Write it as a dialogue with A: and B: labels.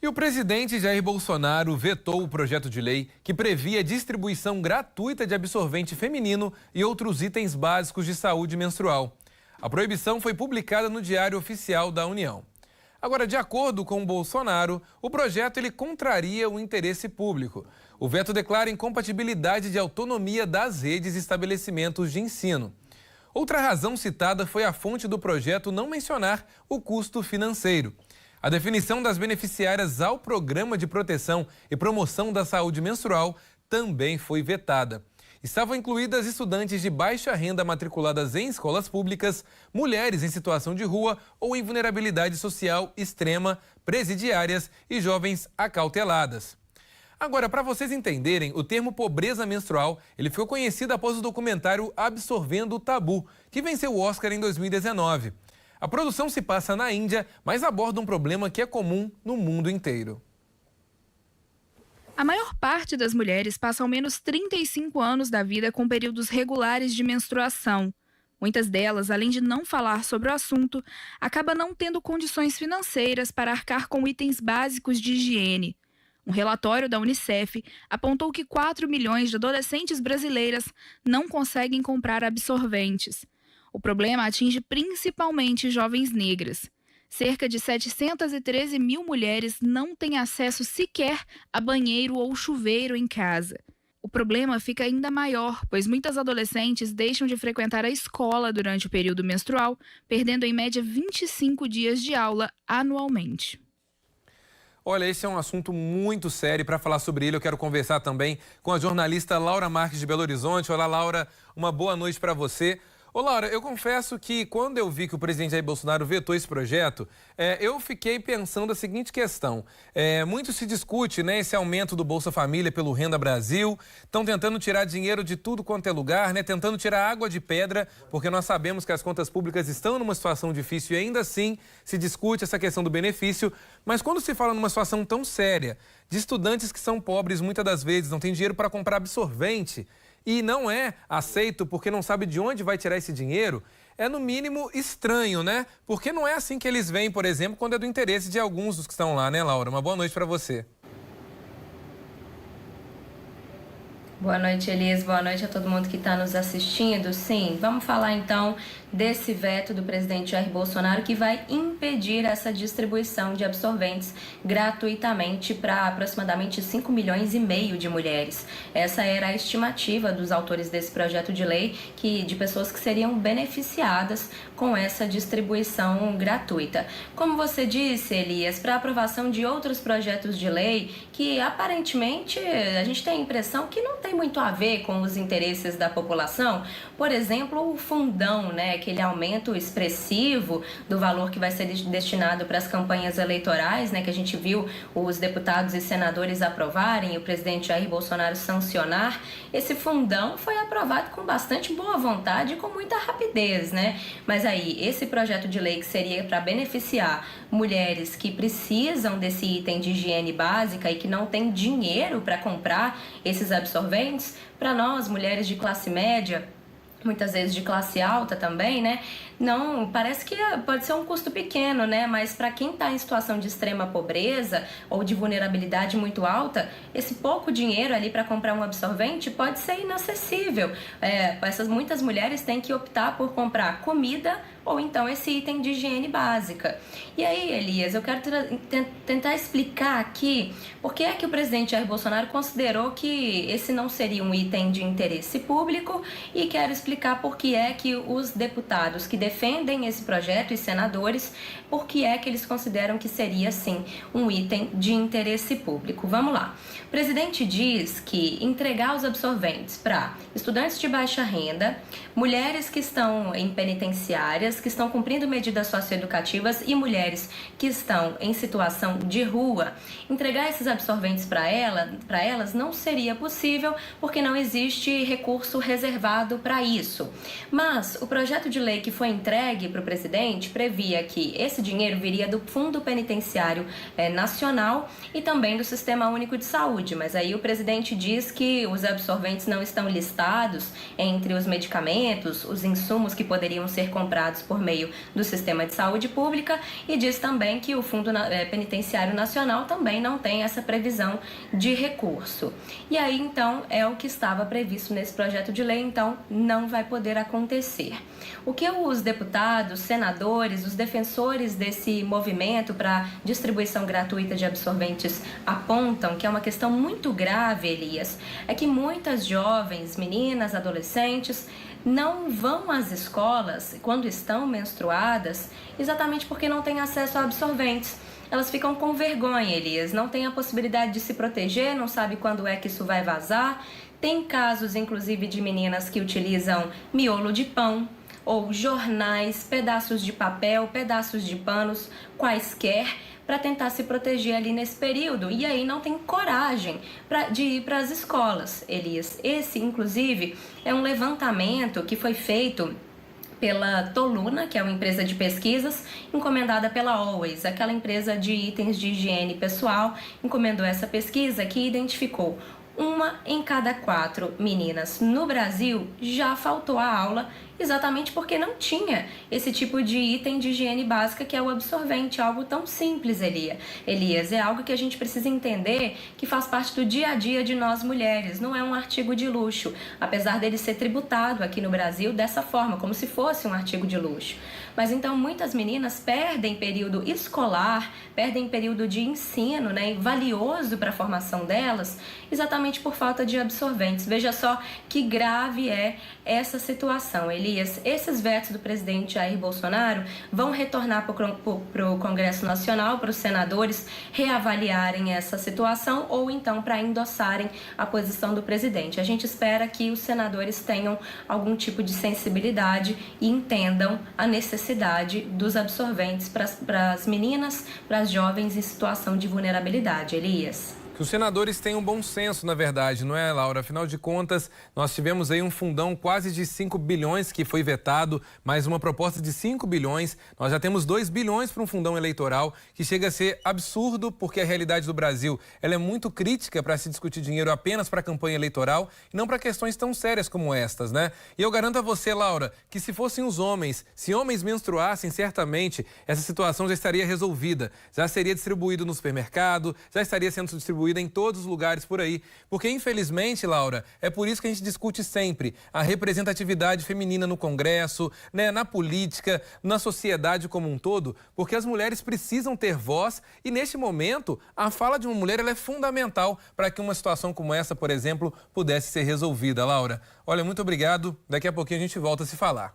A: E o presidente Jair Bolsonaro vetou o projeto de lei que previa a distribuição gratuita de absorvente feminino e outros itens básicos de saúde menstrual. A proibição foi publicada no Diário Oficial da União. Agora, de acordo com Bolsonaro, o projeto ele contraria o interesse público. O veto declara incompatibilidade de autonomia das redes e estabelecimentos de ensino. Outra razão citada foi a fonte do projeto não mencionar o custo financeiro. A definição das beneficiárias ao Programa de Proteção e Promoção da Saúde Menstrual também foi vetada. Estavam incluídas estudantes de baixa renda matriculadas em escolas públicas, mulheres em situação de rua ou em vulnerabilidade social extrema, presidiárias e jovens acauteladas. Agora, para vocês entenderem, o termo pobreza menstrual ele ficou conhecido após o documentário Absorvendo o Tabu, que venceu o Oscar em 2019. A produção se passa na Índia, mas aborda um problema que é comum no mundo inteiro.
B: A maior parte das mulheres passa ao menos 35 anos da vida com períodos regulares de menstruação. Muitas delas, além de não falar sobre o assunto, acabam não tendo condições financeiras para arcar com itens básicos de higiene. Um relatório da Unicef apontou que 4 milhões de adolescentes brasileiras não conseguem comprar absorventes. O problema atinge principalmente jovens negras. Cerca de 713 mil mulheres não têm acesso sequer a banheiro ou chuveiro em casa. O problema fica ainda maior, pois muitas adolescentes deixam de frequentar a escola durante o período menstrual, perdendo em média 25 dias de aula anualmente.
A: Olha, esse é um assunto muito sério. Para falar sobre ele, eu quero conversar também com a jornalista Laura Marques de Belo Horizonte. Olá, Laura, uma boa noite para você. Ô, Laura, eu confesso que quando eu vi que o presidente Jair Bolsonaro vetou esse projeto, eu fiquei pensando a seguinte questão. Muito se discute, né, esse aumento do Bolsa Família pelo Renda Brasil. Estão tentando tirar dinheiro de tudo quanto é lugar, né, tentando tirar água de pedra, porque nós sabemos que as contas públicas estão numa situação difícil e ainda assim se discute essa questão do benefício. Mas quando se fala numa situação tão séria, de estudantes que são pobres, muitas das vezes não têm dinheiro para comprar absorvente, e não é aceito porque não sabe de onde vai tirar esse dinheiro, é no mínimo estranho, né? Porque não é assim que eles veem, por exemplo, quando é do interesse de alguns dos que estão lá, né, Laura? Uma boa noite para você.
C: Boa noite, Elias. Boa noite a todo mundo que está nos assistindo. Sim, vamos falar então desse veto do presidente Jair Bolsonaro que vai impedir essa distribuição de absorventes gratuitamente para aproximadamente 5 milhões e meio de mulheres. Essa era a estimativa dos autores desse projeto de lei, de pessoas que seriam beneficiadas com essa distribuição gratuita. Como você disse, Elias, para aprovação de outros projetos de lei que aparentemente a gente tem a impressão que não tem muito a ver com os interesses da população, por exemplo, o fundão, né? Aquele aumento expressivo do valor que vai ser destinado para as campanhas eleitorais, né, que a gente viu os deputados e senadores aprovarem e o presidente Jair Bolsonaro sancionar. Esse fundão foi aprovado com bastante boa vontade e com muita rapidez, né? Mas aí, esse projeto de lei que seria para beneficiar mulheres que precisam desse item de higiene básica e que não têm dinheiro para comprar esses absorventes, para nós, mulheres de classe média, muitas vezes de classe alta também, né? Não, parece que pode ser um custo pequeno, né? Mas para quem está em situação de extrema pobreza ou de vulnerabilidade muito alta, esse pouco dinheiro ali para comprar um absorvente pode ser inacessível. Muitas mulheres têm que optar por comprar comida ou então esse item de higiene básica. E aí, Elias, eu quero tentar explicar aqui por que é que o presidente Jair Bolsonaro considerou que esse não seria um item de interesse público e quero explicar por que é que os deputados que defendem esse projeto e senadores, por que é que eles consideram que seria, sim, um item de interesse público. Vamos lá. O presidente diz que entregar os absorventes para estudantes de baixa renda, mulheres que estão em penitenciárias, que estão cumprindo medidas socioeducativas e mulheres que estão em situação de rua, entregar esses absorventes para elas não seria possível porque não existe recurso reservado para isso. Mas o projeto de lei que foi entregue para o presidente previa que esse dinheiro viria do Fundo Penitenciário Nacional e também do Sistema Único de Saúde, mas aí o presidente diz que os absorventes não estão listados entre os medicamentos, os insumos que poderiam ser comprados por meio do Sistema de Saúde Pública e diz também que o Fundo Penitenciário Nacional também não tem essa previsão de recurso. E aí, então, é o que estava previsto nesse projeto de lei, então não vai poder acontecer. O que os deputados, senadores, os defensores desse movimento para distribuição gratuita de absorventes apontam, que é uma questão muito grave, Elias, é que muitas jovens, meninas, adolescentes, não vão às escolas quando estão menstruadas exatamente porque não têm acesso a absorventes. Elas ficam com vergonha, Elias, não têm a possibilidade de se proteger, não sabe quando é que isso vai vazar. Tem casos, inclusive, de meninas que utilizam miolo de pão ou jornais, pedaços de papel, pedaços de panos, quaisquer, para tentar se proteger ali nesse período. E aí não tem coragem de ir para as escolas, Elias. Esse, inclusive, é um levantamento que foi feito pela Toluna, que é uma empresa de pesquisas encomendada pela Always, aquela empresa de itens de higiene pessoal, encomendou essa pesquisa que identificou 1 em cada 4 meninas no Brasil já faltou a aula exatamente porque não tinha esse tipo de item de higiene básica que é o absorvente, algo tão simples, Elias. É algo que a gente precisa entender que faz parte do dia a dia de nós mulheres, não é um artigo de luxo, apesar dele ser tributado aqui no Brasil dessa forma, como se fosse um artigo de luxo. Mas então muitas meninas perdem período escolar, perdem período de ensino, né, valioso para a formação delas, exatamente por falta de absorventes. Veja só que grave é essa situação, Elias. Esses vetos do presidente Jair Bolsonaro vão retornar para o Congresso Nacional, para os senadores reavaliarem essa situação ou então para endossarem a posição do presidente. A gente espera que os senadores tenham algum tipo de sensibilidade e entendam a necessidade dos absorventes para as meninas, para as jovens em situação de vulnerabilidade, Elias.
A: Que os senadores tenham bom senso, na verdade, não é, Laura? Afinal de contas, nós tivemos aí um fundão quase de 5 bilhões que foi vetado, mais uma proposta de 5 bilhões. Nós já temos 2 bilhões para um fundão eleitoral, que chega a ser absurdo, porque a realidade do Brasil ela é muito crítica para se discutir dinheiro apenas para a campanha eleitoral e não para questões tão sérias como estas, né? E eu garanto a você, Laura, que se fossem os homens, se homens menstruassem, certamente essa situação já estaria resolvida. Já seria distribuído no supermercado, já estaria sendo distribuído em todos os lugares por aí. Porque, infelizmente, Laura, é por isso que a gente discute sempre a representatividade feminina no Congresso, né, na política, na sociedade como um todo, porque as mulheres precisam ter voz e, neste momento, a fala de uma mulher ela é fundamental para que uma situação como essa, por exemplo, pudesse ser resolvida, Laura. Olha, muito obrigado. Daqui a pouquinho a gente volta a se falar.